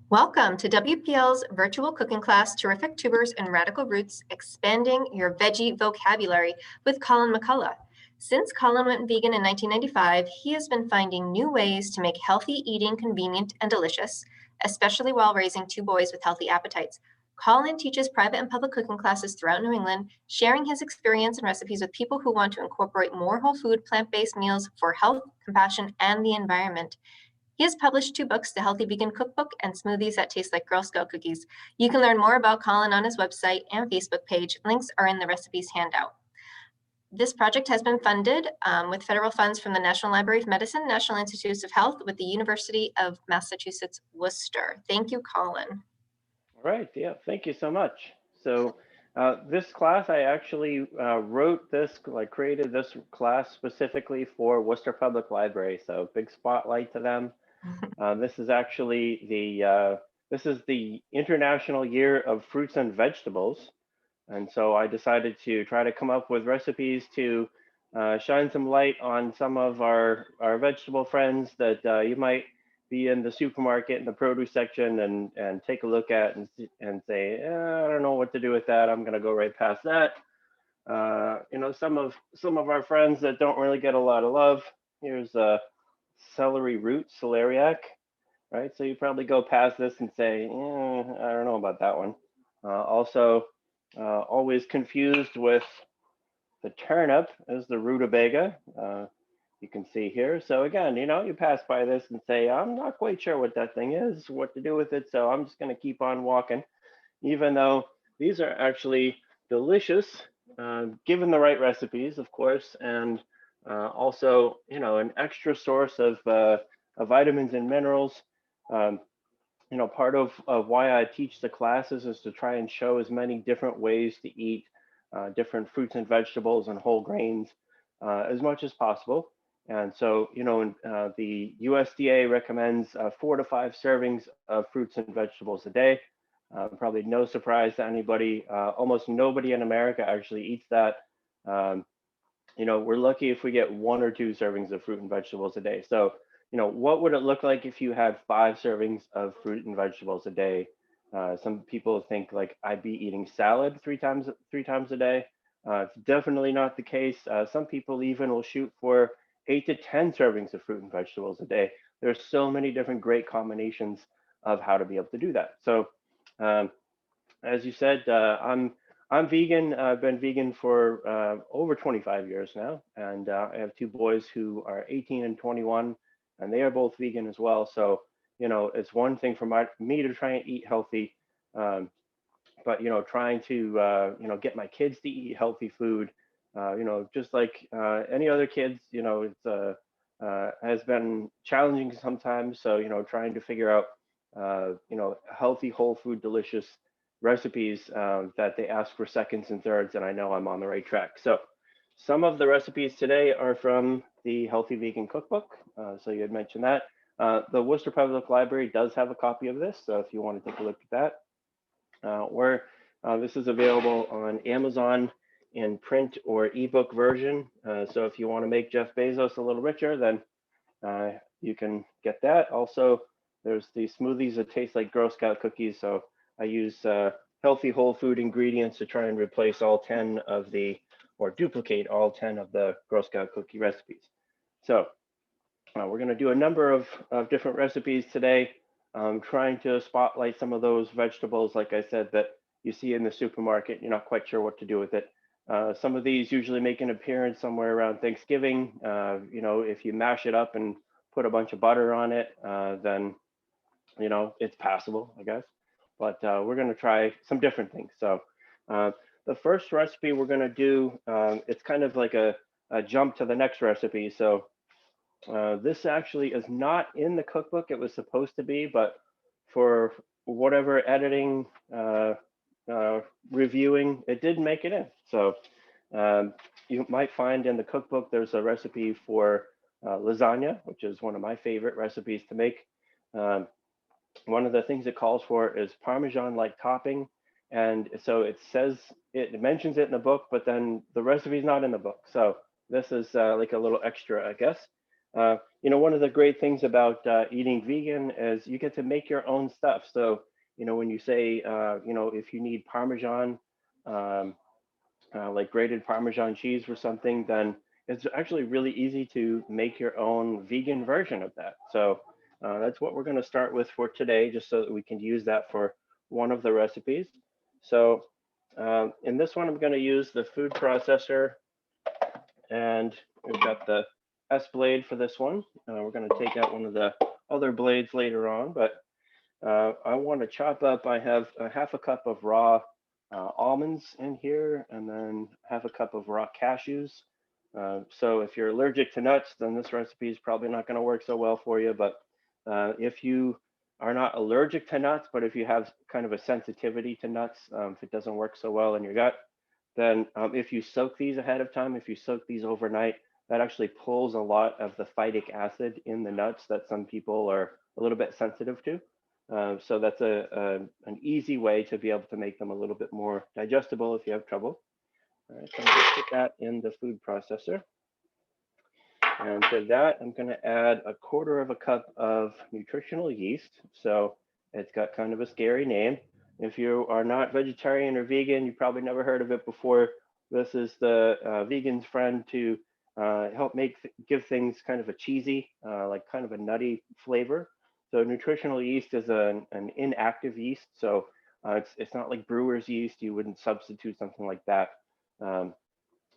Welcome to WPL's virtual cooking class, Terrific Tubers and Radical Roots, Expanding Your Veggie Vocabulary with Colin McCullough. Since Colin went vegan in 1995, he has been finding new ways to make healthy eating convenient and delicious, especially while raising two boys with healthy appetites. Colin teaches private and public cooking classes throughout New England, sharing his experience and recipes with people who want to incorporate more whole food, plant-based meals for health, compassion, and the environment. He has published 2 books, The Healthy Vegan Cookbook and Smoothies That Taste Like Girl Scout Cookies. You can learn more about Colin on his website and Facebook page. Links are in the recipes handout. This project has been funded with federal funds from the National Library of Medicine, National Institutes of Health, with the University of Massachusetts, Worcester. Thank you, Colin. All right, yeah, thank you so much. So this class, I actually wrote this, created this class specifically for Worcester Public Library. So big spotlight to them. This is actually the International Year of Fruits and Vegetables. And so I decided to try to come up with recipes to shine some light on some of our vegetable friends that you might be in the supermarket in the produce section and take a look at and say, I don't know what to do with that. I'm going to go right past that. You know, some of our friends that don't really get a lot of love. Here's celery root, celeriac, right? So you probably go past this and say, I don't know about that one. Also, always confused with the turnip is the rutabaga. You can see here. So again, you know, you pass by this and say, I'm not quite sure what that thing is, what to do with it. So I'm just going to keep on walking, even though these are actually delicious, given the right recipes, of course, and also, you know, an extra source of vitamins and minerals. You know, part of why I teach the classes is to try and show as many different ways to eat different fruits and vegetables and whole grains as much as possible. And so, you know, the USDA recommends 4 to 5 servings of fruits and vegetables a day. Probably no surprise to anybody. Almost nobody in America actually eats that. You know, we're lucky if we get 1 or 2 servings of fruit and vegetables a day. So, you know, what would it look like if you had 5 servings of fruit and vegetables a day? Some people think like I'd be eating salad three times a day. It's definitely not the case. Some people even will shoot for 8 to 10 servings of fruit and vegetables a day. There's so many different great combinations of how to be able to do that. So, as you said, I'm vegan. I've been vegan for over 25 years now, and I have 2 boys who are 18 and 21, and they are both vegan as well. So, you know, it's one thing for me to try and eat healthy, but you know, trying to you know, get my kids to eat healthy food, you know, just like any other kids, you know, it's has been challenging sometimes. So, you know, trying to figure out you know, healthy, whole food, delicious recipes that they ask for seconds and thirds, and I know I'm on the right track. So some of the recipes today are from the Healthy Vegan Cookbook. So you had mentioned that. The Worcester Public Library does have a copy of this, so if you want to take a look at that. This is available on Amazon in print or ebook version. So if you want to make Jeff Bezos a little richer, then you can get that. Also, there's the Smoothies That Taste Like Girl Scout Cookies. So I use healthy whole food ingredients to try and replace all 10 of the, or duplicate all 10 of the Girl Scout cookie recipes. So we're going to do a number of different recipes today, trying to spotlight some of those vegetables, like I said, that you see in the supermarket. You're not quite sure what to do with it. Some of these usually make an appearance somewhere around Thanksgiving. You know, if you mash it up and put a bunch of butter on it, then, you know, it's passable, I guess. But we're going to try some different things. So the first recipe we're going to do, it's kind of like a jump to the next recipe. So this actually is not in the cookbook. It was supposed to be, but for whatever editing, reviewing, it didn't make it in. So you might find in the cookbook there's a recipe for lasagna, which is one of my favorite recipes to make. One of the things it calls for is Parmesan-like topping. And so it says, it mentions it in the book, but then the recipe's not in the book. So this is like a little extra, I guess. One of the great things about eating vegan is you get to make your own stuff. So, when you say, if you need Parmesan, um, like grated Parmesan cheese or something, then it's actually really easy to make your own vegan version of that. So that's what we're going to start with for today, just so that we can use that for one of the recipes. So in this one, I'm going to use the food processor, and we've got the S blade for this one. We're going to take out one of the other blades later on, but I want to chop up, I have a half a cup of raw almonds in here, and then half a cup of raw cashews. So if you're allergic to nuts, then this recipe is probably not going to work so well for you. But if you are not allergic to nuts, but if you have kind of a sensitivity to nuts, if it doesn't work so well in your gut, then if you soak these ahead of time, if you soak these overnight, that actually pulls a lot of the phytic acid in the nuts that some people are a little bit sensitive to. So that's an easy way to be able to make them a little bit more digestible if you have trouble. All right, so I'm going to put that in the food processor. And to that, I'm going to add 1/4 of a cup of nutritional yeast. So it's got kind of a scary name. If you are not vegetarian or vegan, you probably never heard of it before. This is the vegan's friend to help give things kind of a cheesy, like kind of a nutty flavor. So nutritional yeast is an inactive yeast. So it's not like brewer's yeast. You wouldn't substitute something like that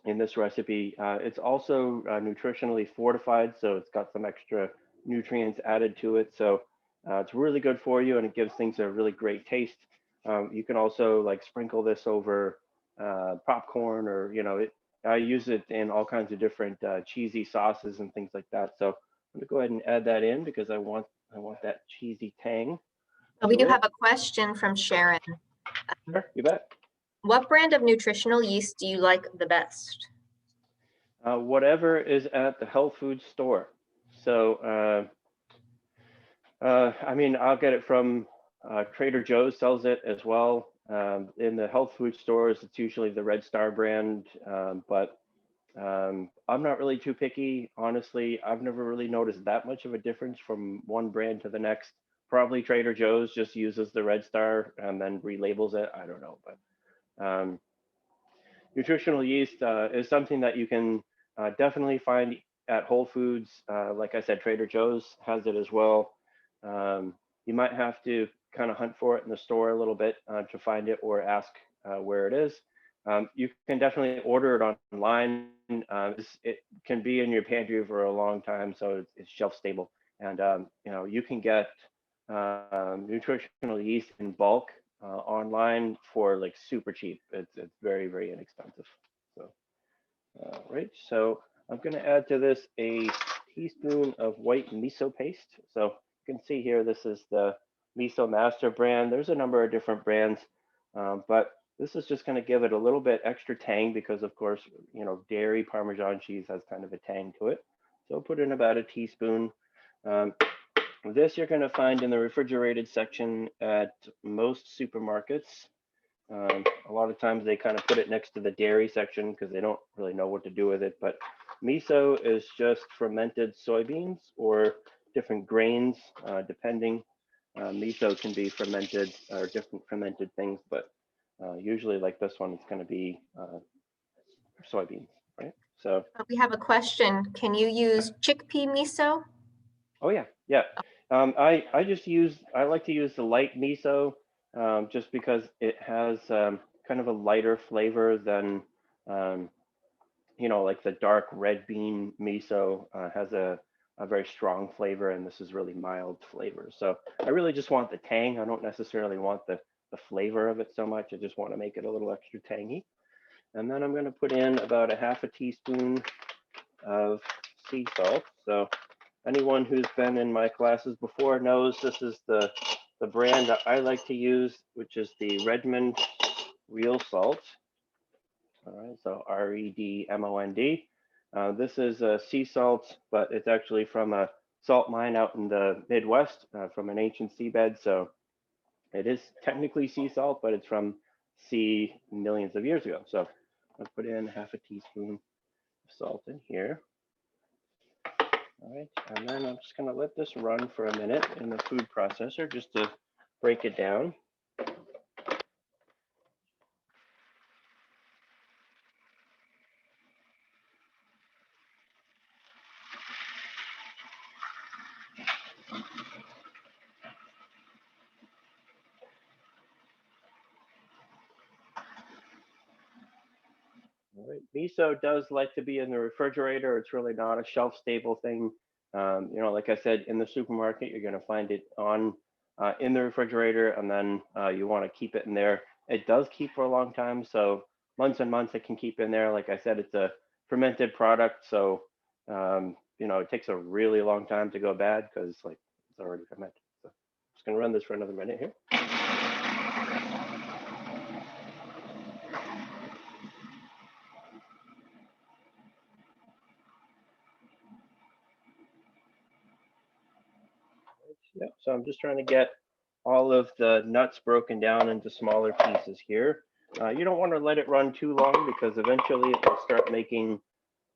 in this recipe. It's also nutritionally fortified, so it's got some extra nutrients added to it. So it's really good for you, and it gives things a really great taste. You can also like sprinkle this over popcorn, or I use it in all kinds of different cheesy sauces and things like that. So I'm gonna go ahead and add that in because I want that cheesy tang. We do have a question from Sharon. Sure, you bet. What brand of nutritional yeast do you like the best? Whatever is at the health food store. So I mean, I'll get it from Trader Joe's sells it as well. In the health food stores, it's usually the Red Star brand, but I'm not really too picky. Honestly, I've never really noticed that much of a difference from one brand to the next. Probably Trader Joe's just uses the Red Star and then relabels it. I don't know, but nutritional yeast is something that you can definitely find at Whole Foods. Like I said, Trader Joe's has it as well. You might have to kind of hunt for it in the store a little bit to find it, or ask where it is. You can definitely order it online. It can be in your pantry for a long time, so it's shelf stable. And you can get nutritional yeast in bulk online for like super cheap. It's very, very inexpensive. So right, so I'm going to add to this a teaspoon of white miso paste. So you can see here, this is the Miso Master brand. There's a number of different brands, but this is just going to give it a little bit extra tang because, of course, dairy Parmesan cheese has kind of a tang to it. So I'll put in about a teaspoon. This you're going to find in the refrigerated section at most supermarkets. A lot of times they kind of put it next to the dairy section because they don't really know what to do with it. But miso is just fermented soybeans or different grains, depending. Miso can be fermented or different fermented things, but usually like this one, it's going to be soybeans, right? So we have a question. Can you use chickpea miso? Oh yeah, yeah. I like to use the light miso just because it has kind of a lighter flavor than like the dark red bean miso has a very strong flavor, and this is really mild flavor. So I really just want the tang. I don't necessarily want the flavor of it so much. I just want to make it a little extra tangy. And then I'm going to put in about a half a teaspoon of sea salt. So anyone who's been in my classes before knows this is the brand that I like to use, which is the Redmond Real Salt. All right, so REDMOND. This is a sea salt, but it's actually from a salt mine out in the Midwest, from an ancient seabed. So it is technically sea salt, but it's from sea millions of years ago. So I'll put in half a teaspoon of salt in here. All right, and then I'm just going to let this run for a minute in the food processor just to break it down. All right. Miso does like to be in the refrigerator. It's really not a shelf-stable thing. You know, like I said, in the supermarket, you're going to find it on in the refrigerator, and then you want to keep it in there. It does keep for a long time, so months and months it can keep in there. Like I said, it's a fermented product, so you know, it takes a really long time to go bad because like it's already fermented. So I'm just going to run this for another minute here. Yep. So I'm just trying to get all of the nuts broken down into smaller pieces here. You don't want to let it run too long because eventually it will start making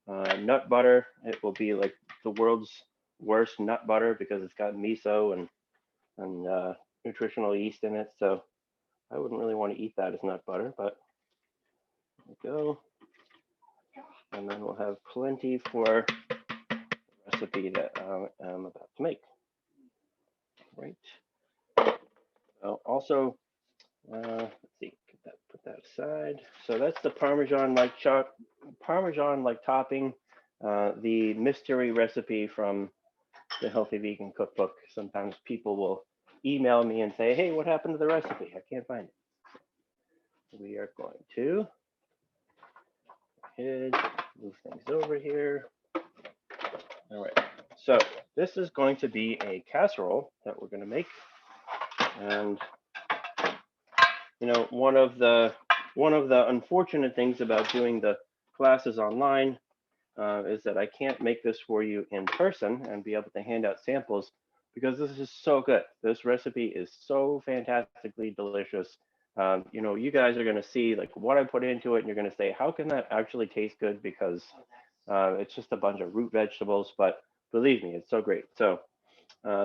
nut butter. It will be like the world's worst nut butter because it's got miso and nutritional yeast in it. So I wouldn't really want to eat that as nut butter, but there we go. And then we'll have plenty for the recipe that I'm about to make. Right. Also, let's see, put that aside. So that's the Parmesan-like topping, the mystery recipe from the Healthy Vegan Cookbook. Sometimes people will email me and say, hey, what happened to the recipe? I can't find it. We are going to move things over here. All right, so this is going to be a casserole that we're going to make. And you know, one of the unfortunate things about doing the classes online is that I can't make this for you in person and be able to hand out samples because this is so good. This recipe is so fantastically delicious. You know, you guys are going to see like what I put into it, and you're going to say, how can that actually taste good? Because it's just a bunch of root vegetables, but believe me, it's so great. So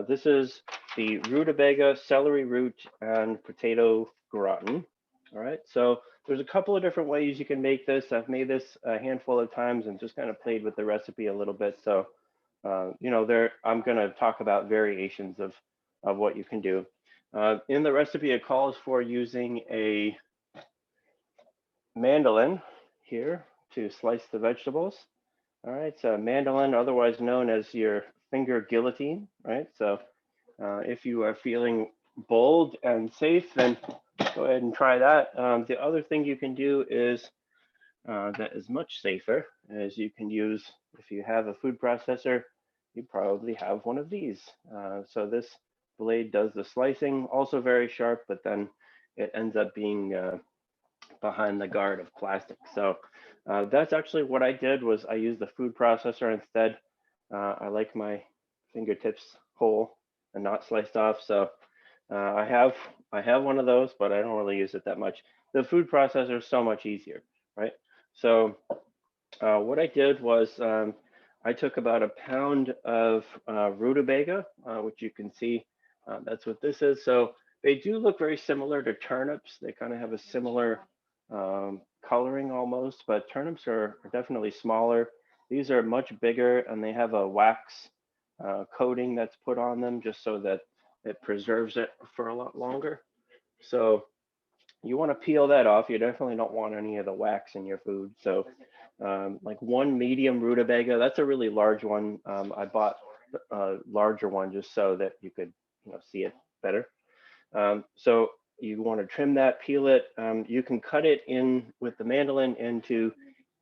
this is the rutabaga, celery root, and potato gratin. All right, so there's a couple of different ways you can make this. I've made this a handful of times and just kind of played with the recipe a little bit. So, you know, I'm going to talk about variations of what you can do. In the recipe, it calls for using a mandolin here to slice the vegetables. All right, so mandolin, otherwise known as your finger guillotine, right? So if you are feeling bold and safe, then go ahead and try that. The other thing you can do is that is much safer, is you can use, if you have a food processor, you probably have one of these. So this blade does the slicing, also very sharp, but then it ends up being behind the guard of plastic. So that's actually what I did, was I used the food processor instead. I like my fingertips whole and not sliced off. So I have one of those, but I don't really use it that much. The food processor is so much easier, right? So what I did was I took about a pound of rutabaga, which you can see. That's what this is. So they do look very similar to turnips. They kind of have a similar coloring almost, but turnips are definitely smaller. These are much bigger, and they have a wax coating that's put on them just so that it preserves it for a lot longer. So you want to peel that off. You definitely don't want any of the wax in your food. So like one medium rutabaga, that's a really large one. I bought a larger one just so that you could, you know, see it better. So you want to trim that, peel it. You can cut it in with the mandolin into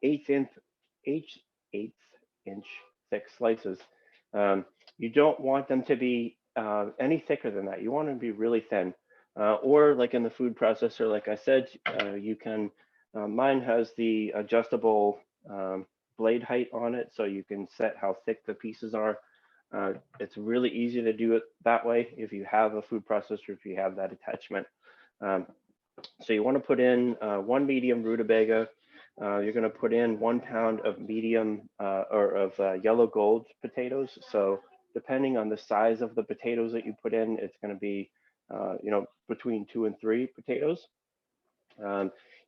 eighth inch thick slices. You don't want them to be any thicker than that. You want them to be really thin. Or like in the food processor, like I said, you can, mine has the adjustable blade height on it, so you can set how thick the pieces are. It's really easy to do it that way if you have a food processor, if you have that attachment. So you want to put in one medium rutabaga. You're going to put in 1 pound of medium or of yellow gold potatoes. So depending on the size of the potatoes that you put in, it's going to be, between 2 and 3 potatoes.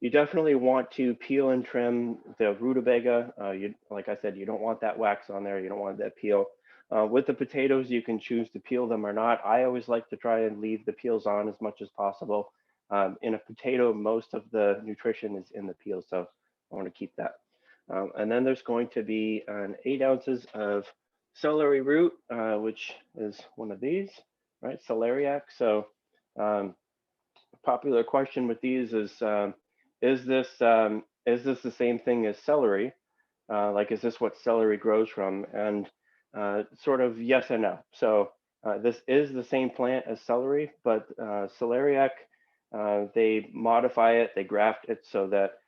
You definitely want to peel and trim the rutabaga. Like I said, you don't want that wax on there. You don't want that peel. With the potatoes, you can choose to peel them or not. I always like to try and leave the peels on as much as possible. In a potato, most of the nutrition is in the peel, so I want to keep that. And then there's going to be 8 ounces of celery root, which is one of these, right? Celeriac. So popular question with these is this the same thing as celery? Like, is this what celery grows from? And sort of yes and no. So this is the same plant as celery, but celeriac, they modify it, they graft it so that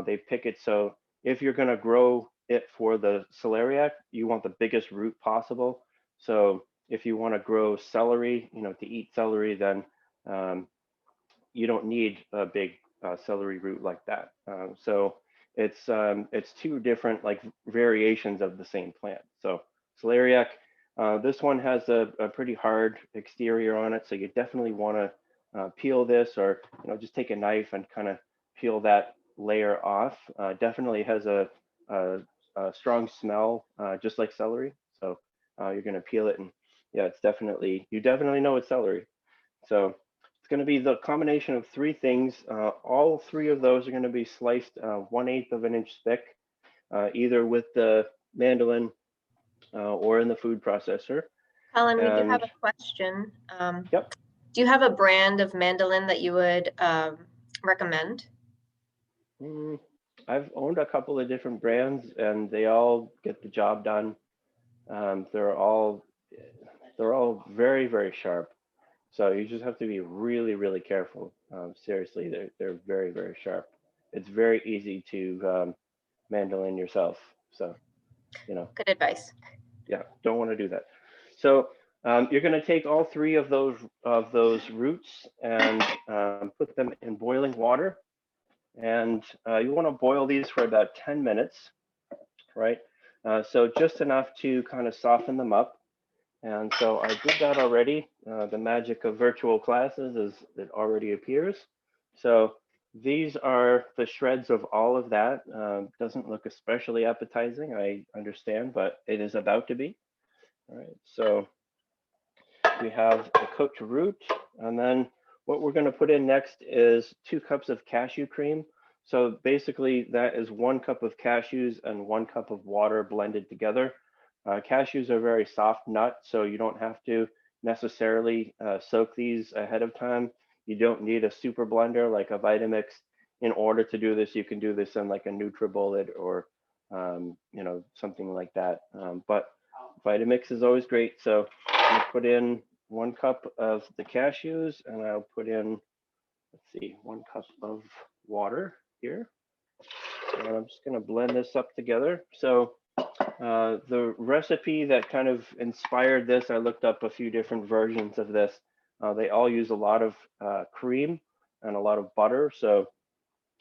they pick it. So if you're going to grow it for the celeriac, you want the biggest root possible. So if you want to grow celery, to eat celery, then you don't need a big celery root like that. So it's 2 different like variations of the same plant. So celeriac, this one has a pretty hard exterior on it, so you definitely want to peel this, or just take a knife and kind of peel that layer off. Definitely has a strong smell, just like celery. So you're going to peel it, and yeah, you definitely know it's celery. So it's going to be the combination of 3 things. All 3 of those are going to be sliced 1/8 of an inch thick, either with the mandolin or in the food processor. Colin, we do have a question. Yep. Do you have a brand of mandolin that you would recommend? I've owned a couple of different brands, and they all get the job done. They're all very, very sharp. So you just have to be really, really careful. Seriously, they're very, very sharp. It's very easy to mandolin yourself. So, Good advice. yeah, don't want to do that. So you're going to take all 3 of those roots and put them in boiling water. And you want to boil these for about 10 minutes, right? So just enough to kind of soften them up. And so I did that already. The magic of virtual classes is it already appears. So these are the shreds of all of that. Doesn't look especially appetizing, I understand, but it is about to be. All right, so we have the cooked root, and then what we're going to put in next is 2 cups of cashew cream. So basically that is 1 cup of cashews and 1 cup of water blended together. Cashews are very soft nut, so you don't have to necessarily soak these ahead of time. You don't need a super blender like a Vitamix in order to do this. You can do this in like a NutriBullet or something like that. But Vitamix is always great. So I'm gonna put in 1 cup of the cashews, and I'll put in, let's see, 1 cup of water here. And I'm just gonna blend this up together. So the recipe that kind of inspired this, I looked up a few different versions of this. They all use a lot of cream and a lot of butter. So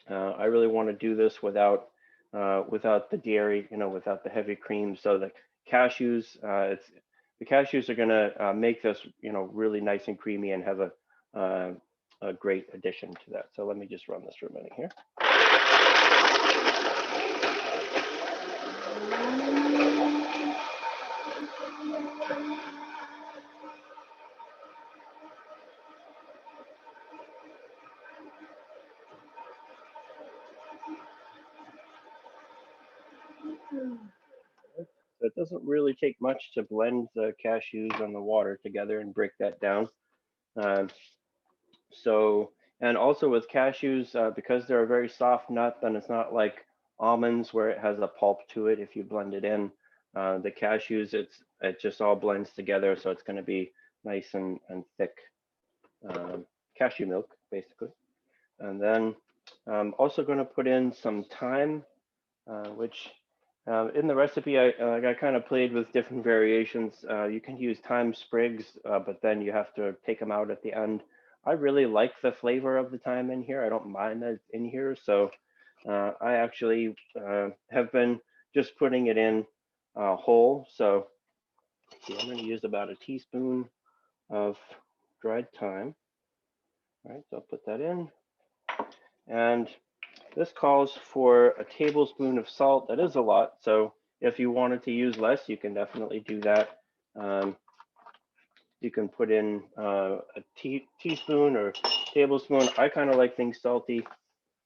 I really want to do this without the dairy, without the heavy cream. So the cashews, the cashews are going to make this, really nice and creamy and have a great addition to that. So let me just run this for a minute here. So it doesn't really take much to blend the cashews and the water together and break that down. And also with cashews, because they're a very soft nut, then it's not like almonds where it has a pulp to it if you blend it in. The cashews, it just all blends together, so it's going to be nice and thick cashew milk, basically. And then I'm also going to put in some thyme, which in the recipe, I kind of played with different variations. You can use thyme sprigs, but then you have to take them out at the end. I really like the flavor of the thyme in here. I don't mind that it's in here. So I actually have been just putting it in whole. So see, I'm going to use about a teaspoon of dried thyme. All right, so I'll put that in. And this calls for a tablespoon of salt. That is a lot. So if you wanted to use less, you can definitely do that. You can put in a teaspoon or tablespoon. I kind of like things salty.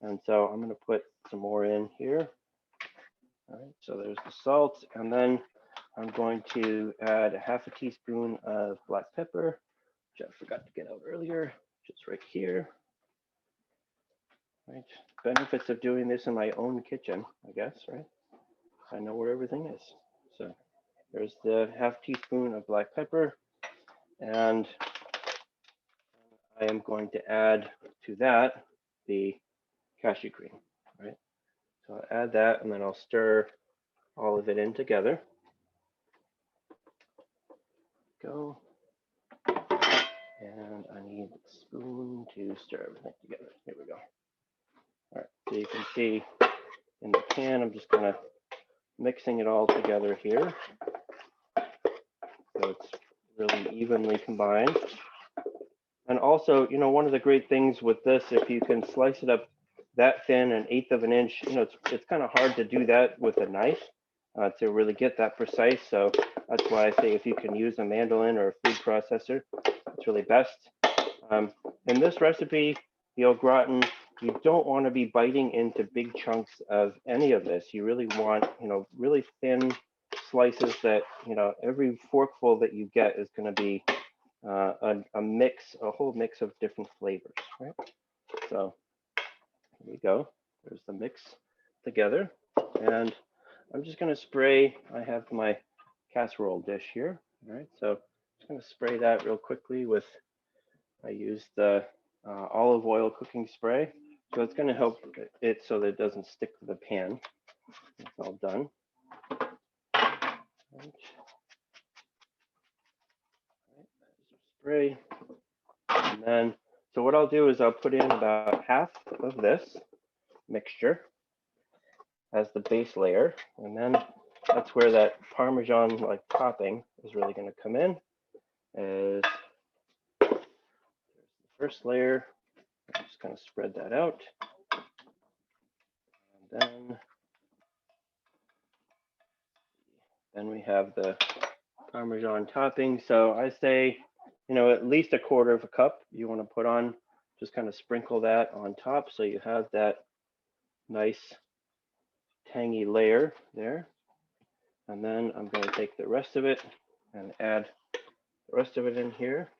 And so I'm going to put some more in here. All right, so there's the salt. And then I'm going to add a half a teaspoon of black pepper, which I forgot to get out earlier, just right here. Right, benefits of doing this in my own kitchen, I guess, right? I know where everything is. So there's the half teaspoon of black pepper, and I am going to add to that the cashew cream, right? So I'll add that, and then I'll stir all of it in together. Go. And I need a spoon to stir everything together. Here we go. All right, so you can see in the pan, I'm just kind of mixing it all together here. So it's really evenly combined. And also, you know, one of the great things with this, if you can slice it up that thin, 1/8 of an inch, you know, it's kind of hard to do that with a knife to really get that precise. So that's why I say if you can use a mandolin or a food processor, it's really best. In this recipe, the au gratin, you don't want to be biting into big chunks of any of this. You really want, you know, really thin slices that, you know, every forkful that you get is going to be a mix, a whole mix of different flavors, right? So here we go. There's the mix together. And I'm just going to spray, I have my casserole dish here, all right? So I'm just going to spray that real quickly with, I used the olive oil cooking spray. So it's going to help it so that it doesn't stick to the pan. It's all done. Right. Spray. And then, so what I'll do is I'll put in about half of this mixture as the base layer. And then that's where that Parmesan like topping is really going to come in. As there's the first layer, I'm just going to spread that out. And then we have the Parmesan topping. So I say, you know, at least 1/4 cup you want to put on, just kind of sprinkle that on top so you have that nice tangy layer there. And then I'm going to take the rest of it and add the rest of it in here.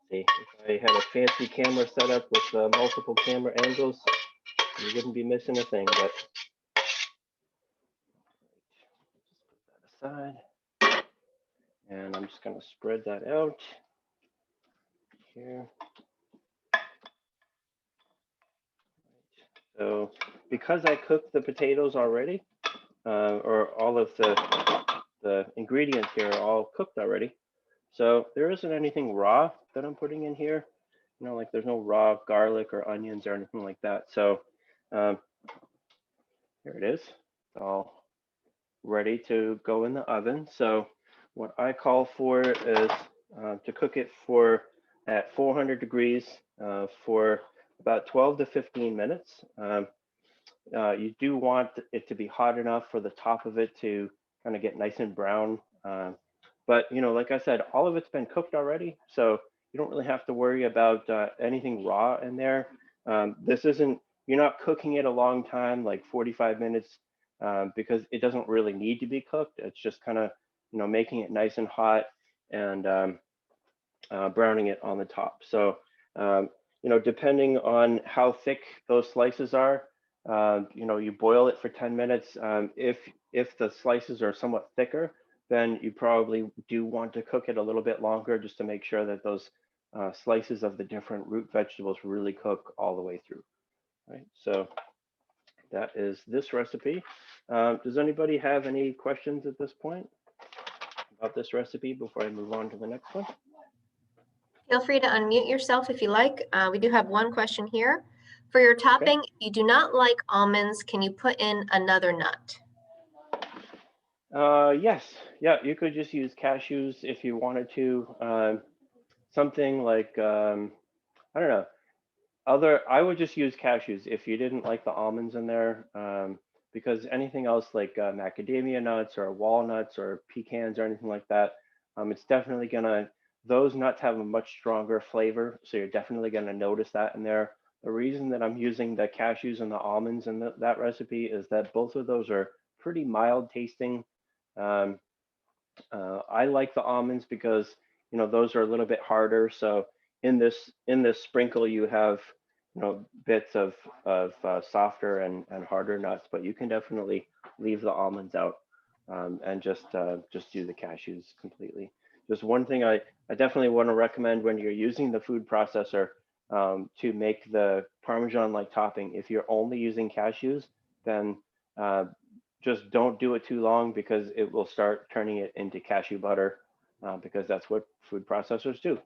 See, if I had a fancy camera set up with multiple camera angles, you wouldn't be missing a thing, but just put that aside. And I'm just going to spread that out here. So because I cooked the potatoes already, or all of the ingredients here are all cooked already, so there isn't anything raw that I'm putting in here. You know, like there's no raw garlic or onions or anything like that. So here it is. It's all ready to go in the oven. So what I call for is to cook it for at 400 degrees for about 12 to 15 minutes. You do want it to be hot enough for the top of it to kind of get nice and brown. But, you know, like I said, all of it's been cooked already. So you don't really have to worry about anything raw in there. This isn't, you're not cooking it a long time, like 45 minutes, because it doesn't really need to be cooked. It's just kind of, you know, making it nice and hot and browning it on the top. So, you know, depending on how thick those slices are, you know, you boil it for 10 minutes. If the slices are somewhat thicker, then you probably do want to cook it a little bit longer just to make sure that those slices of the different root vegetables really cook all the way through. Right. So that is this recipe. Does anybody have any questions at this point about this recipe before I move on to the next one? Feel free to unmute yourself if you like. We do have one question here. For your topping, if you do not like almonds, can you put in another nut? Yes, yeah, you could just use cashews if you wanted to. Something like, I don't know, I would just use cashews if you didn't like the almonds in there, because anything else like macadamia nuts or walnuts or pecans or anything like that, it's definitely gonna, those nuts have a much stronger flavor, so you're definitely gonna notice that in there. The reason that I'm using the cashews and the almonds in that recipe is that both of those are pretty mild tasting. Um, I like the almonds because those are a little bit harder. So in this sprinkle, you have bits of softer and harder nuts, but you can definitely leave the almonds out and just do the cashews completely. Just one thing I definitely want to recommend when you're using the food processor to make the Parmesan-like topping. If you're only using cashews, then just don't do it too long because it will start turning it into cashew butter because that's what food processors do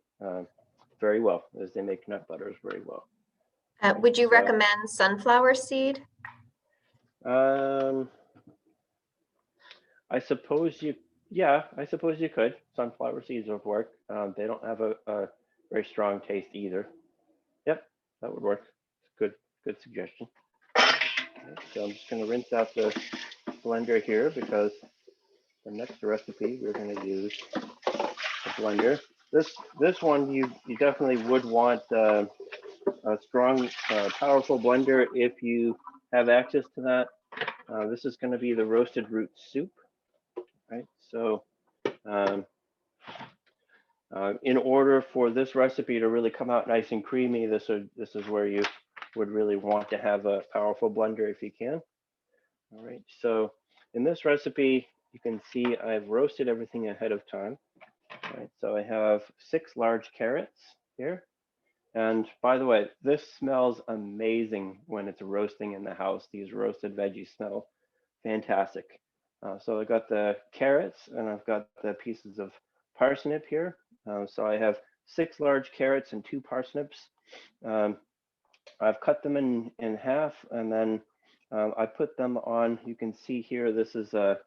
very well, as they make nut butters very well. Would you recommend sunflower seed? I suppose I suppose you could. Sunflower seeds would work. They don't have a very strong taste either. Yep, that would work. Good suggestion. Okay, so I'm just going to rinse out the blender here because the next recipe we're going to use a blender. This one you definitely would want a strong, powerful blender if you have access to that. This is going to be the roasted root soup, right? So in order for this recipe to really come out nice and creamy, this is where you would really want to have a powerful blender if you can. All right, so in this recipe, you can see I've roasted everything ahead of time. All right, so I have 6 large carrots here. And by the way, this smells amazing when it's roasting in the house. These roasted veggies smell fantastic. So I got the carrots and I've got the pieces of parsnip here. So I have 6 large carrots and 2 parsnips. I've cut them in half and then I put them on. You can see here, this is a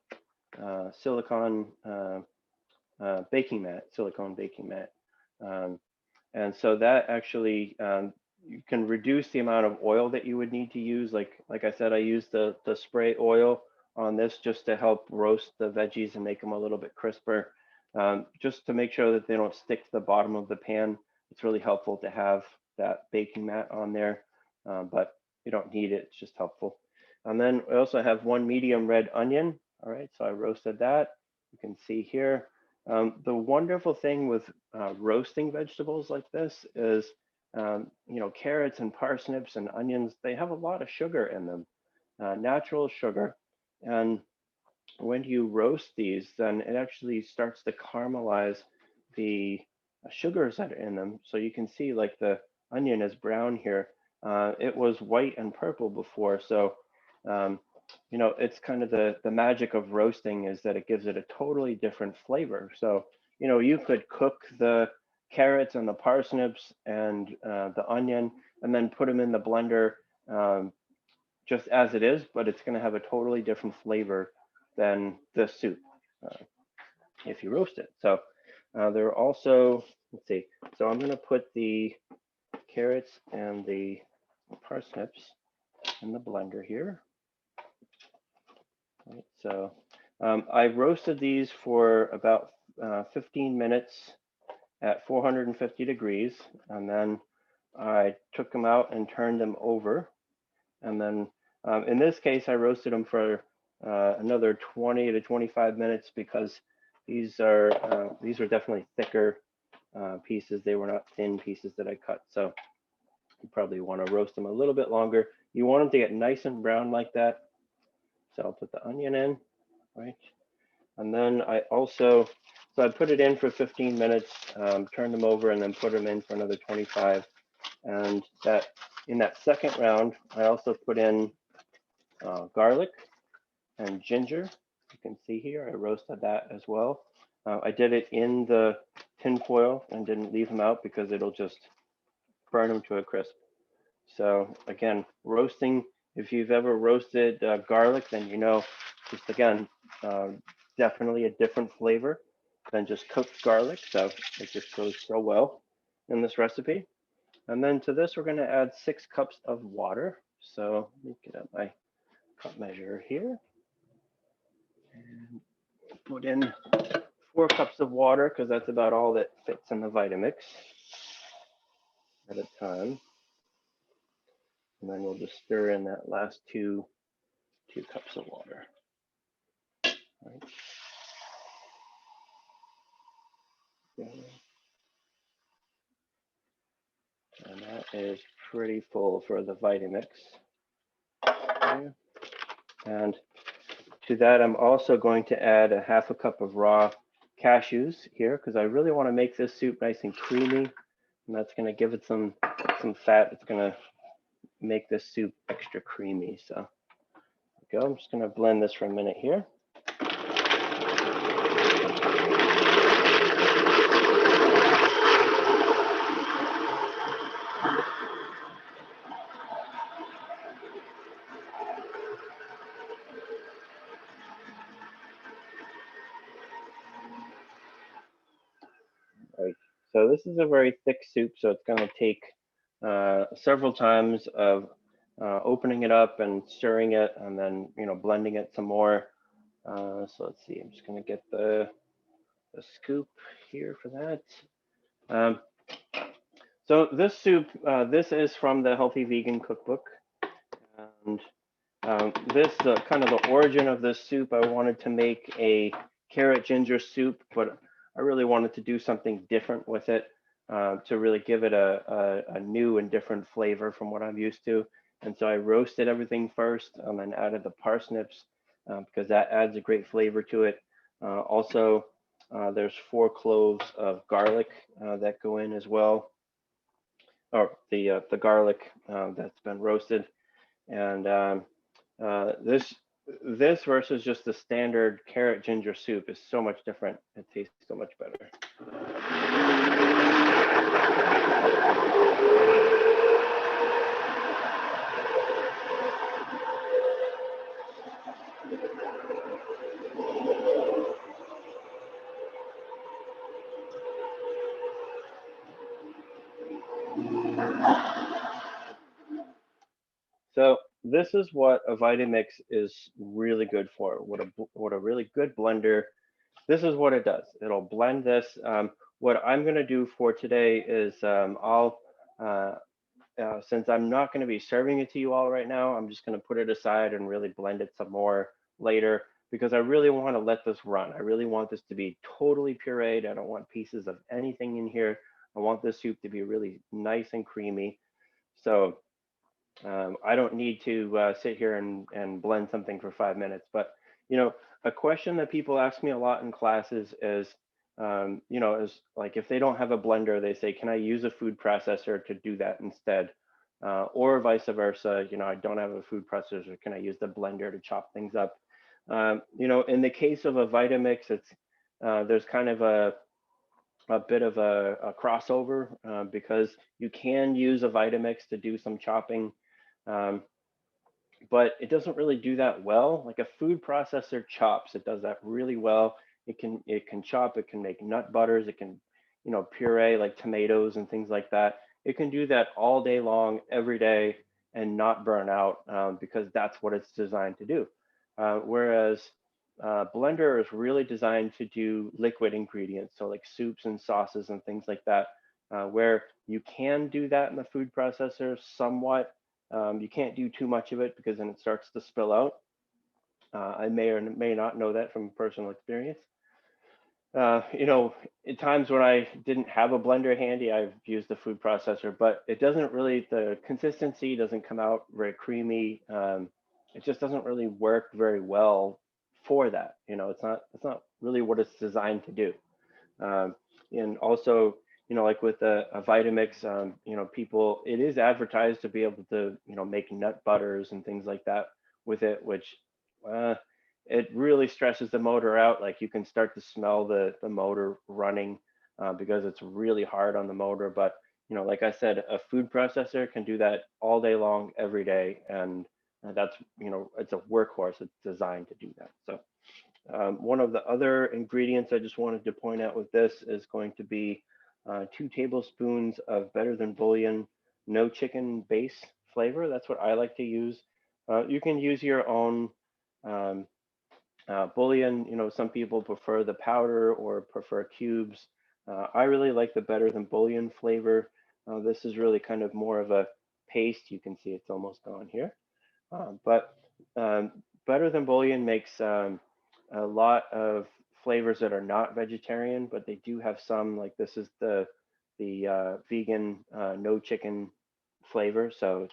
silicone baking mat. And so that actually you can reduce the amount of oil that you would need to use. Like I said, I used the spray oil on this just to help roast the veggies and make them a little bit crisper. Just to make sure that they don't stick to the bottom of the pan. It's really helpful to have that baking mat on there, but you don't need it. It's just helpful. And then I also have 1 medium red onion. All right, so I roasted that. You can see here. The wonderful thing with roasting vegetables like this is, carrots and parsnips and onions, they have a lot of sugar in them, natural sugar. And when you roast these, then it actually starts to caramelize the sugars that are in them. So you can see like the onion is brown here. It was white and purple before. So it's kind of the magic of roasting is that it gives it a totally different flavor. So, you could cook the carrots and the parsnips and the onion and then put them in the blender just as it is, but it's going to have a totally different flavor than the soup if you roast it. So there are also, let's see, so I'm going to put the carrots and the parsnips in the blender here. Right, so I roasted these for about 15 minutes at 450 degrees, and then I took them out and turned them over. And then in this case, I roasted them for another 20 to 25 minutes because these are definitely thicker pieces. They were not thin pieces that I cut. So you probably want to roast them a little bit longer. You want them to get nice and brown like that. So I'll put the onion in, right? And then I put it in for 15 minutes, turned them over and then put them in for another 25. And in that second round, I also put in garlic and ginger. You can see here, I roasted that as well. I did it in the tin foil and didn't leave them out because it'll just burn them to a crisp. So again, roasting, if you've ever roasted garlic, then you know, just again, definitely a different flavor than just cooked garlic. So it just goes so well in this recipe. And then to this, we're going to add 6 cups of water. So let me get out my cup measure here and put in 4 cups of water because that's about all that fits in the Vitamix at a time. And then we'll just stir in that last two cups of water. Right. And that is pretty full for the Vitamix. Okay. And to that, I'm also going to add a 1/2 cup of raw cashews here because I really want to make this soup nice and creamy. And that's going to give it some fat. It's going to make this soup extra creamy. So there we go. I'm just going to blend this for a minute here. Right. So this is a very thick soup, so it's going to take several times of opening it up and stirring it, and then blending it some more. So let's see. I'm just going to get the scoop here for that. So this soup, this is from the Healthy Vegan Cookbook, and this kind of the origin of this soup. I wanted to make a carrot ginger soup, but I really wanted to do something different with it to really give it a new and different flavor from what I'm used to. And so I roasted everything first and then added the parsnips because that adds a great flavor to it. Also, there's 4 cloves of garlic that go in as well, or the garlic that's been roasted. And this versus just the standard carrot ginger soup is so much different. It tastes so much better. So this is what a Vitamix is really good for. What a really good blender. This is what it does. It'll blend this. What I'm going to do for today is since I'm not going to be serving it to you all right now, I'm just going to put it aside and really blend it some more later because I really want to let this run. I really want this to be totally pureed. I don't want pieces of anything in here. I want this soup to be really nice and creamy. So I don't need to sit here and blend something for 5 minutes. But, a question that people ask me a lot in classes is, is like if they don't have a blender, they say, can I use a food processor to do that instead? Or vice versa, I don't have a food processor, can I use the blender to chop things up? In the case of a Vitamix, there's kind of a bit of a crossover because you can use a Vitamix to do some chopping, but it doesn't really do that well. Like a food processor chops, it does that really well. It can chop, it can make nut butters, it can puree like tomatoes and things like that. It can do that all day long, every day, and not burn out because that's what it's designed to do. Whereas blender is really designed to do liquid ingredients, so like soups and sauces and things like that, where you can do that in the food processor somewhat. You can't do too much of it because then it starts to spill out. I may or may not know that from personal experience. At times when I didn't have a blender handy, I've used the food processor, but it doesn't really, the consistency doesn't come out very creamy. It just doesn't really work very well for that. It's not really what it's designed to do. And also, like with a Vitamix, people, it is advertised to be able to, make nut butters and things like that with it, which it really stresses the motor out. Like you can start to smell the motor running because it's really hard on the motor. But you know, like I said, a food processor can do that all day long, every day, and that's, you know, it's a workhorse. It's designed to do that. So one of the other ingredients I just wanted to point out with this is going to be 2 tablespoons of Better Than Bullion no chicken base flavor. That's what I like to use. You can use your own um, Bullion. You know, some people prefer the powder or prefer cubes. I really like the Better Than Bullion flavor. This is really kind of more of a paste. You can see it's almost gone here. But Better Than Bullion makes a lot of flavors that are not vegetarian, but they do have some, like this is the vegan no chicken flavor. So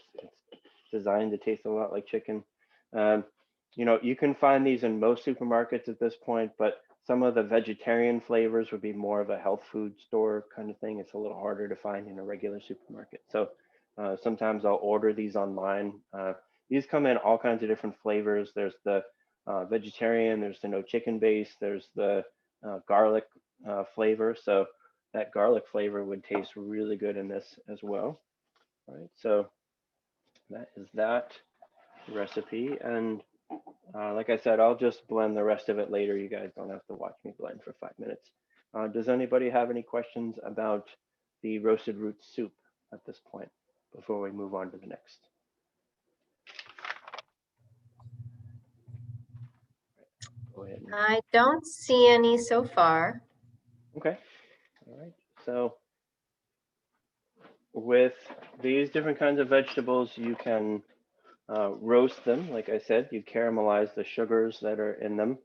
it's designed to taste a lot like chicken. Um, you know, you can find these in most supermarkets at this point, but some of the vegetarian flavors would be more of a health food store kind of thing. It's a little harder to find in a regular supermarket. So sometimes I'll order these online. These come in all kinds of different flavors. There's the vegetarian, there's the no chicken base, there's the garlic flavor. So that garlic flavor would taste really good in this as well. All right, so that is that recipe. And like I said, I'll just blend the rest of it later. You guys don't have to watch me blend for 5 minutes. Does anybody have any questions about the roasted root soup at this point before we move on to the next? Go ahead. I don't see any so far. Okay. All right. So with these different kinds of vegetables, you can roast them. Like I said, you caramelize the sugars that are in them.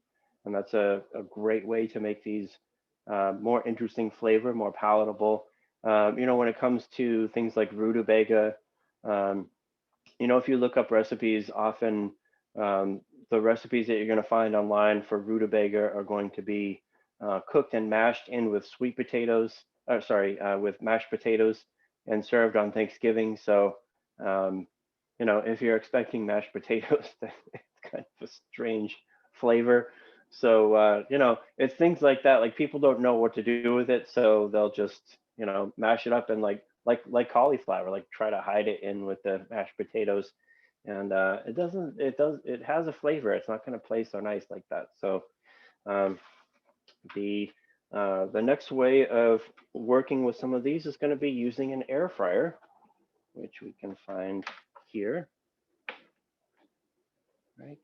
And that's a great way to make these more interesting flavor, more palatable. You know, when it comes to things like rutabaga, you know, if you look up recipes, often the recipes that you're going to find online for rutabaga are going to be cooked and mashed in with sweet potatoes, with mashed potatoes and served on Thanksgiving. So, you know, if you're expecting mashed potatoes, it's kind of a strange flavor. So, you know, it's things like that. Like people don't know what to do with it, so they'll just, you know, mash it up and like cauliflower, like try to hide it in with the mashed potatoes, and it has a flavor. It's not going to play so nice like that. So um, the next way of working with some of these is going to be using an air fryer, which we can find here. Right.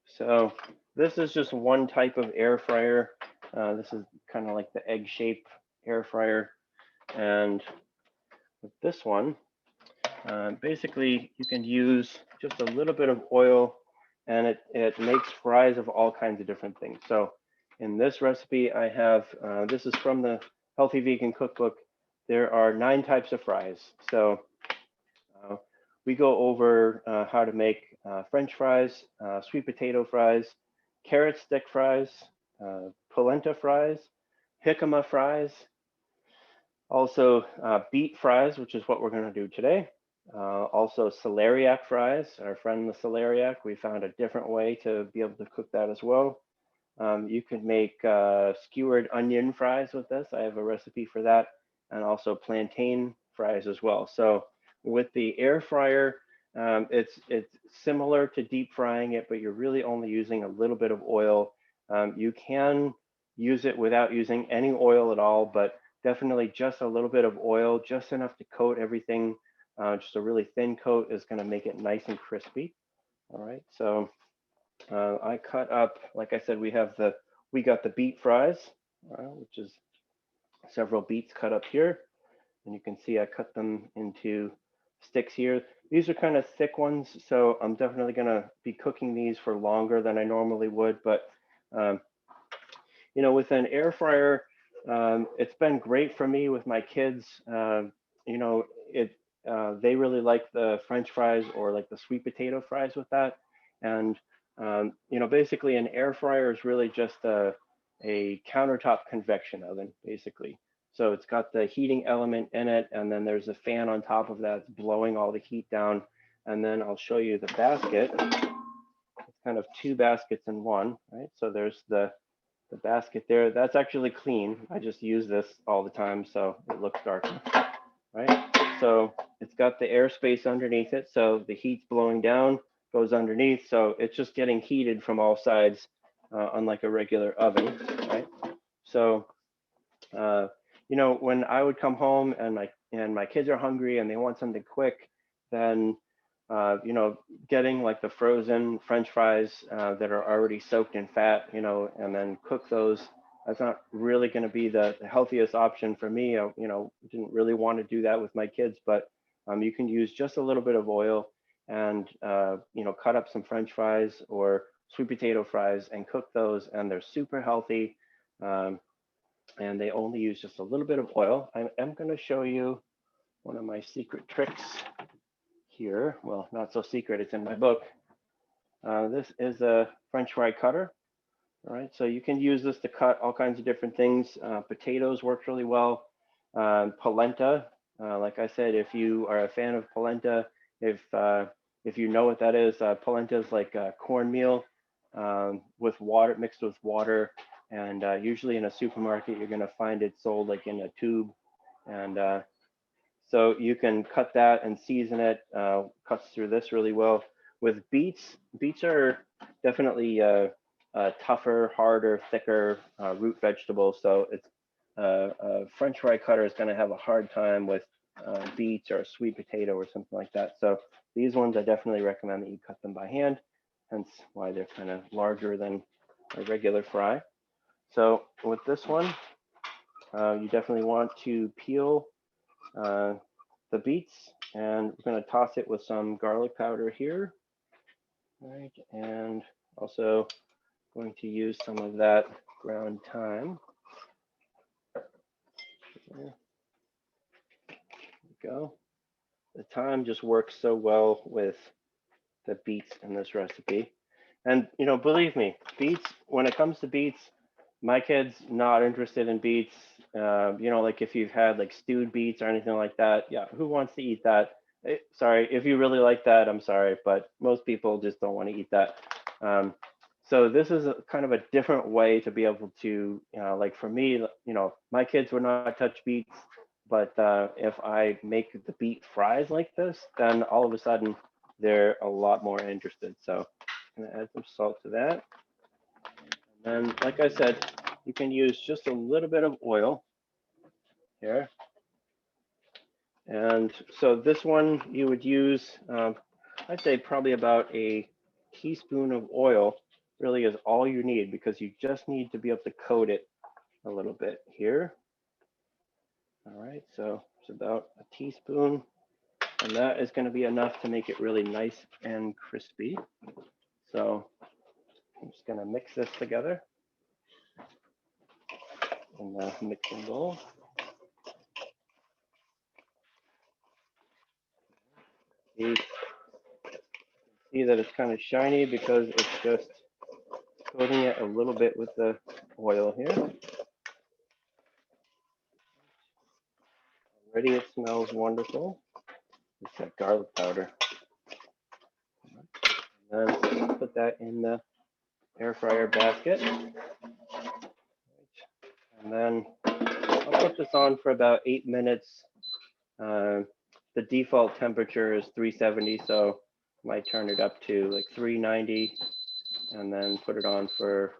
So this is just one type of air fryer. This is kind of like the egg shape air fryer, and with this one, basically you can use just a little bit of oil, and it makes fries of all kinds of different things. So in this recipe, I have, this is from the Healthy Vegan Cookbook. There are 9 types of fries. So we go over how to make French fries, sweet potato fries, carrot stick fries, polenta fries, jicama fries, also beet fries, which is what we're going to do today. Also celeriac fries, our friend the celeriac, we found a different way to be able to cook that as well. You could make skewered onion fries with this. I have a recipe for that, and also plantain fries as well. So with the air fryer, it's similar to deep frying it, but you're really only using a little bit of oil. You can use it without using any oil at all, but definitely just a little bit of oil, just enough to coat everything. Just a really thin coat is going to make it nice and crispy. All right, so I cut up, like I said, we got the beet fries, which is several beets cut up here. And you can see I cut them into sticks here. These are kind of thick ones, so I'm definitely going to be cooking these for longer than I normally would. But, you know, with an air fryer, it's been great for me with my kids. You know, they really like the French fries or like the sweet potato fries with that. And, you know, basically an air fryer is really just a countertop convection oven, basically. So it's got the heating element in it, and then there's a fan on top of that blowing all the heat down. And then I'll show you the basket. It's kind of two baskets in one, right? So there's the basket there. That's actually clean. I just use this all the time, so it looks darker, right? So it's got the airspace underneath it, so the heat's blowing down, goes underneath, so it's just getting heated from all sides, unlike a regular oven, right? So, you know, when I would come home and my kids are hungry and they want something quick, then you know, getting like the frozen French fries that are already soaked in fat, you know, and then cook those, that's not really going to be the healthiest option for me. I, you know, didn't really want to do that with my kids, but you can use just a little bit of oil and, you know, cut up some French fries or sweet potato fries and cook those, and they're super healthy. And they only use just a little bit of oil. I am going to show you one of my secret tricks here. Well, not so secret, it's in my book. This is a French fry cutter. All right, so you can use this to cut all kinds of different things. Potatoes works really well. Polenta, like I said, if you are a fan of polenta, if you know what that is, polenta is like cornmeal with water, mixed with water, and usually in a supermarket you're going to find it sold like in a tube, and so you can cut that and season it. Cuts through this really well. With beets, beets are definitely tougher, harder, thicker root vegetable. So it's a French fry cutter is going to have a hard time with beets or a sweet potato or something like that. So these ones I definitely recommend that you cut them by hand. Hence why they're kind of larger than a regular fry. So with this one, you definitely want to peel the beets, and we're going to toss it with some garlic powder here, right? And also going to use some of that ground thyme. There we go. The thyme just works so well with the beets in this recipe. And, you know, believe me, beets, when it comes to beets, my kid's not interested in beets. You know, like if you've had like stewed beets or anything like that, yeah, who wants to eat that? Sorry, if you really like that, I'm sorry, but most people just don't want to eat that. So this is a kind of a different way to be able to, like for me, you know, my kids would not touch beets, but if I make the beet fries like this, then all of a sudden they're a lot more interested. So I'm gonna add some salt to that. And like I said, you can use just a little bit of oil here. And so this one you would use, I'd say probably about a teaspoon of oil really is all you need, because you just need to be able to coat it a little bit here. All right, so it's about a teaspoon, and that is going to be enough to make it really nice and crispy. So I'm just going to mix this together in the mixing bowl. You see that it's kind of shiny because it's just coating it a little bit with the oil here. Already it smells wonderful. It's that garlic powder. And then put that in the air fryer basket. And then I'll put this on for about 8 minutes. The default temperature is 370, so I might turn it up to like 390 and then put it on for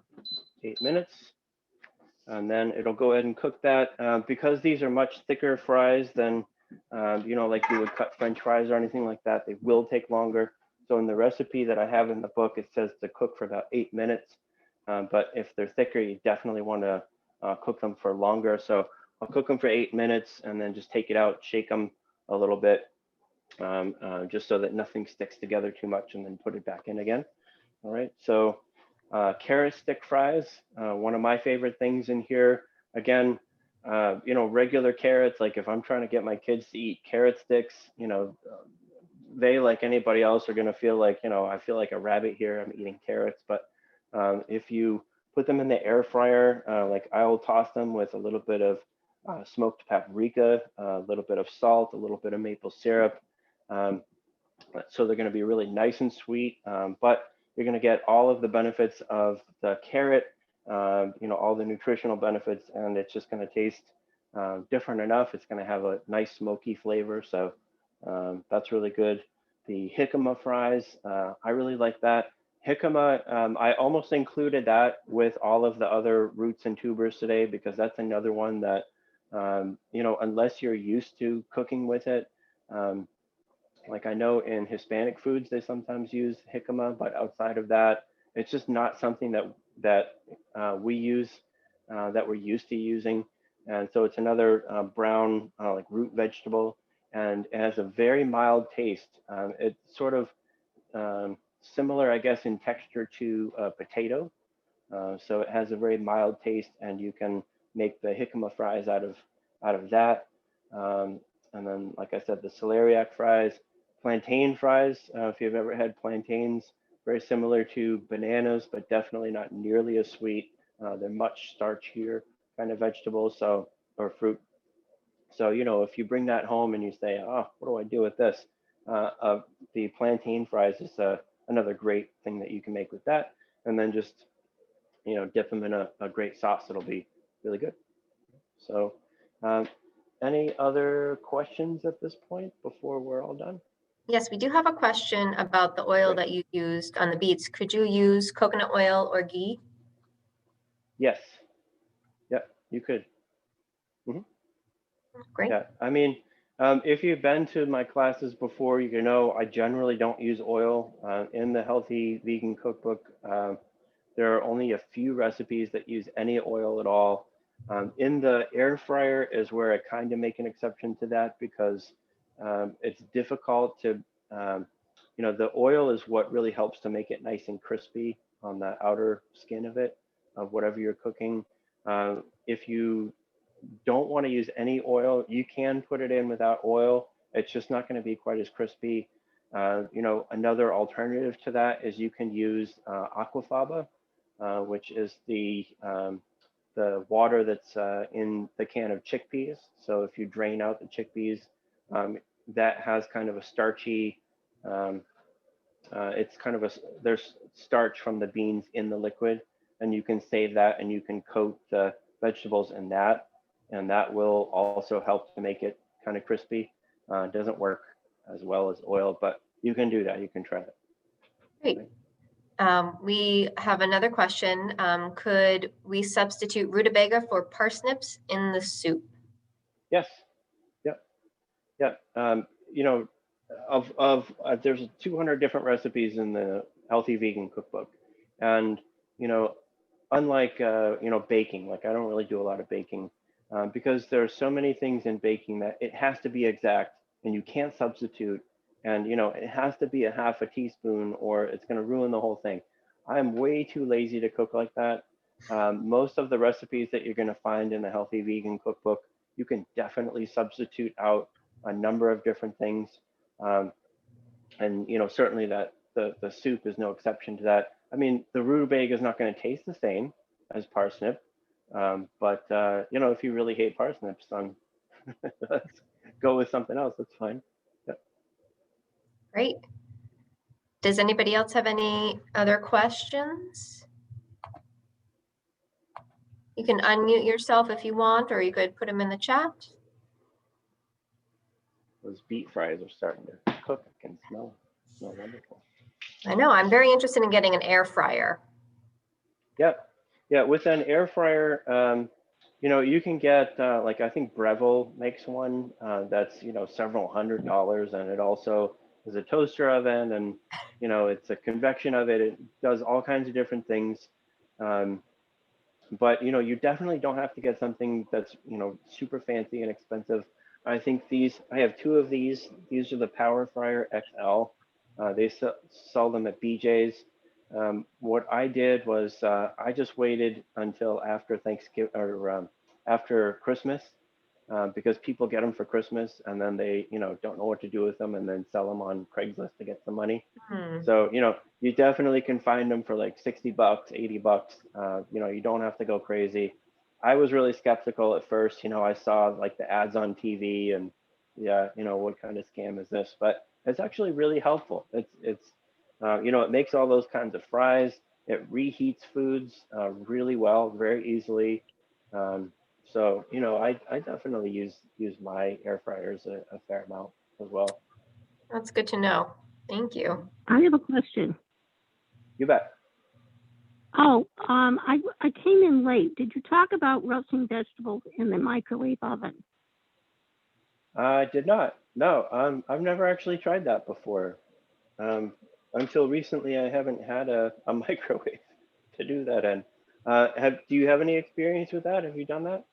8 minutes. And then it'll go ahead and cook that. Because these are much thicker fries than, you know, like you would cut French fries or anything like that, they will take longer. So in the recipe that I have in the book, it says to cook for about 8 minutes. But if they're thicker, you definitely want to cook them for longer. So I'll cook them for 8 minutes and then just take it out, shake them a little bit, just so that nothing sticks together too much, and then put it back in again. All right, so carrot stick fries, one of my favorite things in here. Again, you know, regular carrots, like if I'm trying to get my kids to eat carrot sticks, you know, they, like anybody else, are going to feel like, you know, I feel like a rabbit here, I'm eating carrots. But if you put them in the air fryer, like I will toss them with a little bit of smoked paprika, a little bit of salt, a little bit of maple syrup. So they're going to be really nice and sweet, but you're going to get all of the benefits of the carrot, all the nutritional benefits, and it's just going to taste different enough. It's going to have a nice smoky flavor, so that's really good. The jicama fries, I really like that. Jicama, I almost included that with all of the other roots and tubers today, because that's another one that, unless you're used to cooking with it, like I know in Hispanic foods, they sometimes use jicama, but outside of that, it's just not something that we use, that we're used to using. And so it's another brown like root vegetable, and it has a very mild taste. It's sort of similar, I guess, in texture to a potato. So it has a very mild taste, and you can make the jicama fries out of that. And then, like I said, the celeriac fries, plantain fries. If you've ever had plantains, very similar to bananas, but definitely not nearly as sweet. They're much starchier kind of vegetables, or fruit. So, if you bring that home and you say, oh, what do I do with this? The plantain fries is another great thing that you can make with that. And then just, dip them in a great sauce. It'll be really good. So any other questions at this point before we're all done? Yes, we do have a question about the oil that you used on the beets. Could you use coconut oil or ghee? Yes. Yeah, you could. Mm-hmm. Great. Yeah, I mean, if you've been to my classes before, you know I generally don't use oil. In the Healthy Vegan Cookbook, there are only a few recipes that use any oil at all. In the air fryer is where I kind of make an exception to that, because it's difficult to, the oil is what really helps to make it nice and crispy on the outer skin of it, of whatever you're cooking. If you don't want to use any oil, you can put it in without oil. It's just not going to be quite as crispy. Another alternative to that is you can use aquafaba, which is the water that's in the can of chickpeas. So if you drain out the chickpeas, that has kind of a starchy, it's kind of there's starch from the beans in the liquid, and you can save that and you can coat the vegetables in that, and that will also help to make it kind of crispy. It doesn't work as well as oil, but you can do that. You can try it. Great. We have another question. Could we substitute rutabaga for parsnips in the soup? Yes. Yep. Yep. There's 200 different recipes in the Healthy Vegan Cookbook, and unlike baking, like I don't really do a lot of baking, because there are so many things in baking that it has to be exact, and you can't substitute, and it has to be a half a teaspoon or it's going to ruin the whole thing. I'm way too lazy to cook like that. Most of the recipes that you're going to find in the Healthy Vegan Cookbook, you can definitely substitute out a number of different things, and certainly that the soup is no exception to that. I mean, the rutabaga is not going to taste the same as parsnip, but if you really hate parsnips, let's go with something else. That's fine. Yep. Great. Does anybody else have any other questions? You can unmute yourself if you want, or you could put them in the chat. Those beet fries are starting to cook. I can smell wonderful. I know. I'm very interested in getting an air fryer. Yep. Yeah, with an air fryer, you can get like I think Breville makes one that's several $100s, and it also is a toaster oven, and it's a convection oven. It does all kinds of different things, but you definitely don't have to get something that's super fancy and expensive. I think I have two of these. These are the Power Fryer XL. They sell them at BJ's. What I did was I just waited until after Thanksgiving, or after Christmas, because people get them for Christmas and then they don't know what to do with them, and then sell them on Craigslist to get some money. So you definitely can find them for like $60, $80. You don't have to go crazy. I was really skeptical at first. I saw like the ads on TV, and yeah, what kind of scam is this? But it's actually really helpful. It's it makes all those kinds of fries. It reheats foods really well, very easily. So, I definitely use my air fryers a fair amount as well. That's good to know. Thank you. I have a question. You bet. Oh, I came in late. Did you talk about roasting vegetables in the microwave oven? I did not. No, I've never actually tried that before. Until recently, I haven't had a microwave to do that in. Do you have any experience with that? Have you done that?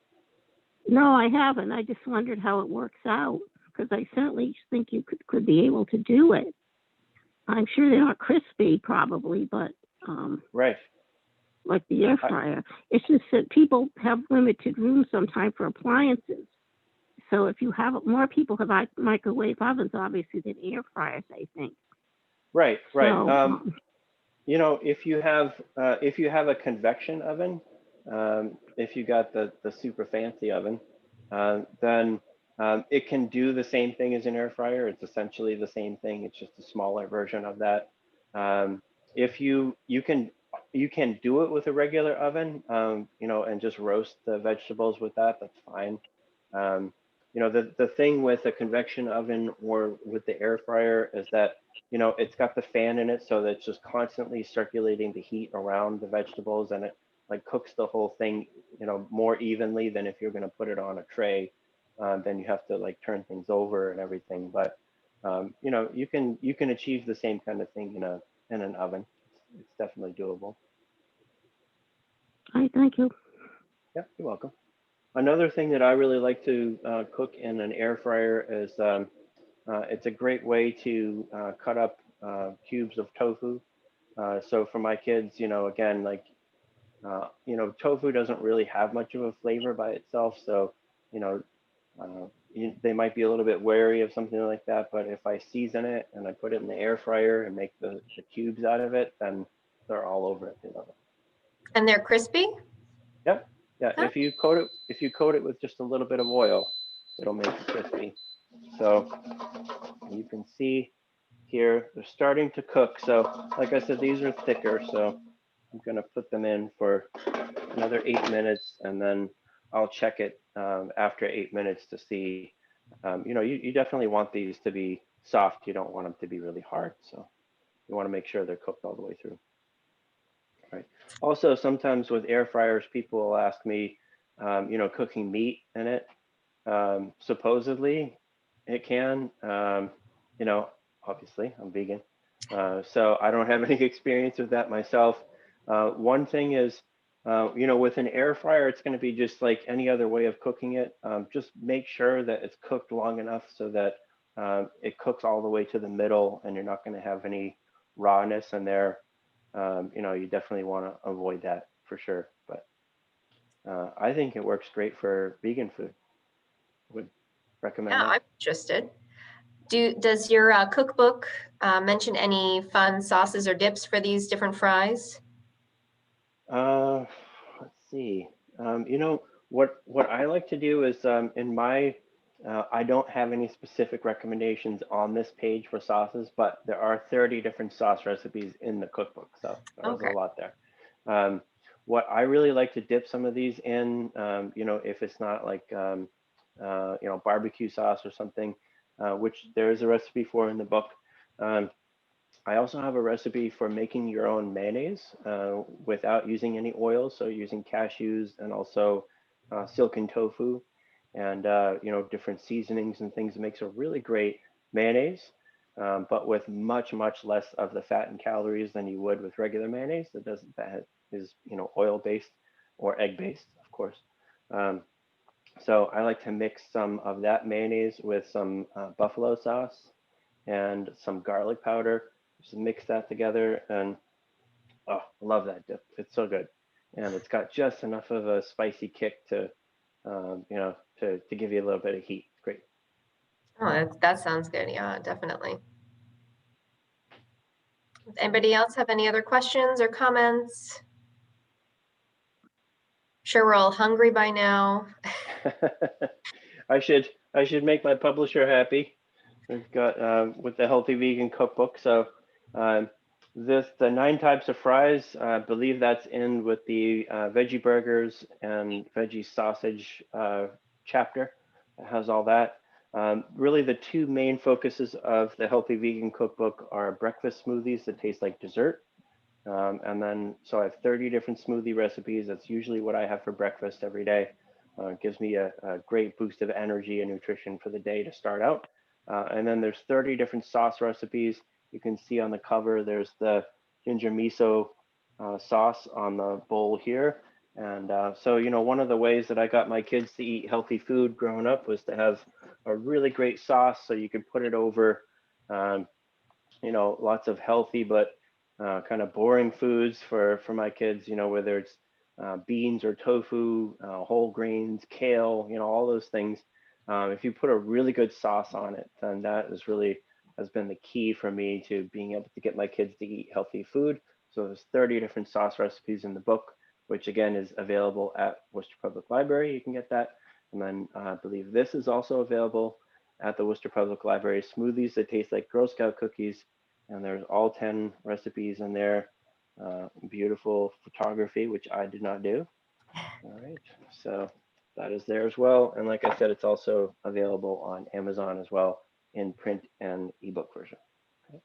No, I haven't. I just wondered how it works out because I certainly think you could be able to do it. I'm sure they're not crispy, probably, but Right. like the air fryer. It's just that people have limited room sometimes for appliances. So if you have more people have microwave ovens, obviously, than air fryers, I think. Right. So, If you have a convection oven, if you got the super fancy oven, then it can do the same thing as an air fryer. It's essentially the same thing. It's just a smaller version of that. If you can do it with a regular oven, and just roast the vegetables with that. That's fine. The thing with a convection oven or with the air fryer is that it's got the fan in it, so that it's just constantly circulating the heat around the vegetables, and it like cooks the whole thing, more evenly than if you're going to put it on a tray. Then you have to like turn things over and everything. But you can achieve the same kind of thing in an oven. It's definitely doable. I thank you. Yeah, you're welcome. Another thing that I really like to cook in an air fryer is it's a great way to cut up cubes of tofu. So for my kids, again, like, tofu doesn't really have much of a flavor by itself. So, they might be a little bit wary of something like that. But if I season it and I put it in the air fryer and make the cubes out of it, then they're all over it. They love it. And they're crispy? Yep. Yeah. Huh? If you coat it with just a little bit of oil, it'll make it crispy. So you can see here, they're starting to cook. So like I said, these are thicker. So I'm going to put them in for another 8 minutes, and then I'll check it after 8 minutes to see. You definitely want these to be soft. You don't want them to be really hard. So you want to make sure they're cooked all the way through. Right. Also, sometimes with air fryers, people will ask me, cooking meat in it. Supposedly, it can. Obviously, I'm vegan, so I don't have any experience with that myself. One thing is, with an air fryer, it's going to be just like any other way of cooking it. Just make sure that it's cooked long enough so that it cooks all the way to the middle, and you're not going to have any rawness in there. You definitely want to avoid that for sure. But I think it works great for vegan food. Would recommend Yeah, that. I'm interested. Does your cookbook mention any fun sauces or dips for these different fries? Let's see. What I like to do is in my I don't have any specific recommendations on this page for sauces, but there are 30 different sauce recipes in the cookbook, so there's Okay. a lot there. What I really like to dip some of these in, if it's not like barbecue sauce or something, which there is a recipe for in the book. I also have a recipe for making your own mayonnaise without using any oil. So using cashews and also silken tofu and, different seasonings and things. It makes a really great mayonnaise, but with much, much less of the fat and calories than you would with regular mayonnaise that is, oil-based or egg-based, of course. So I like to mix some of that mayonnaise with some buffalo sauce and some garlic powder. Just mix that together, and oh, I love that dip. It's so good, and it's got just enough of a spicy kick to, to give you a little bit of heat. It's great. Oh, that sounds good. Yeah, definitely. Does anybody else have any other questions or comments? Sure, we're all hungry by now. I should make my publisher happy. We've got with the Healthy Vegan Cookbook. So The 9 types of fries, I believe that's in with the veggie burgers and veggie sausage chapter. It has all that. Really, the 2 main focuses of the Healthy Vegan Cookbook are breakfast smoothies that taste like dessert. And then, so I have 30 different smoothie recipes. That's usually what I have for breakfast every day. It gives me a great boost of energy and nutrition for the day to start out. And then there's 30 different sauce recipes. You can see on the cover, there's the ginger miso sauce on the bowl here. And so, you know, one of the ways that I got my kids to eat healthy food growing up was to have a really great sauce so you could put it over, you know, lots of healthy but kind of boring foods for my kids, you know, whether it's beans or tofu, whole grains, kale, you know, all those things. If you put a really good sauce on it, then that is really has been the key for me to being able to get my kids to eat healthy food. So there's 30 different sauce recipes in the book, which again is available at Worcester Public Library. You can get that. And then I believe this is also available at the Worcester Public Library, smoothies that taste like Girl Scout cookies. And there's all 10 recipes in there. Beautiful photography, which I did not do. All right, so that is there as well. And like I said, it's also available on Amazon as well in print and ebook version. Okay.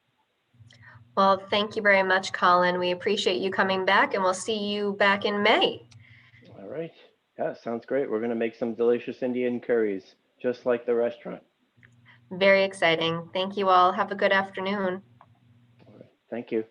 Well, thank you very much, Colin. We appreciate you coming back, and we'll see you back in May. All right. Yeah, sounds great. We're going to make some delicious Indian curries, just like the restaurant. Very exciting. Thank you all. Have a good afternoon. All right. Thank you.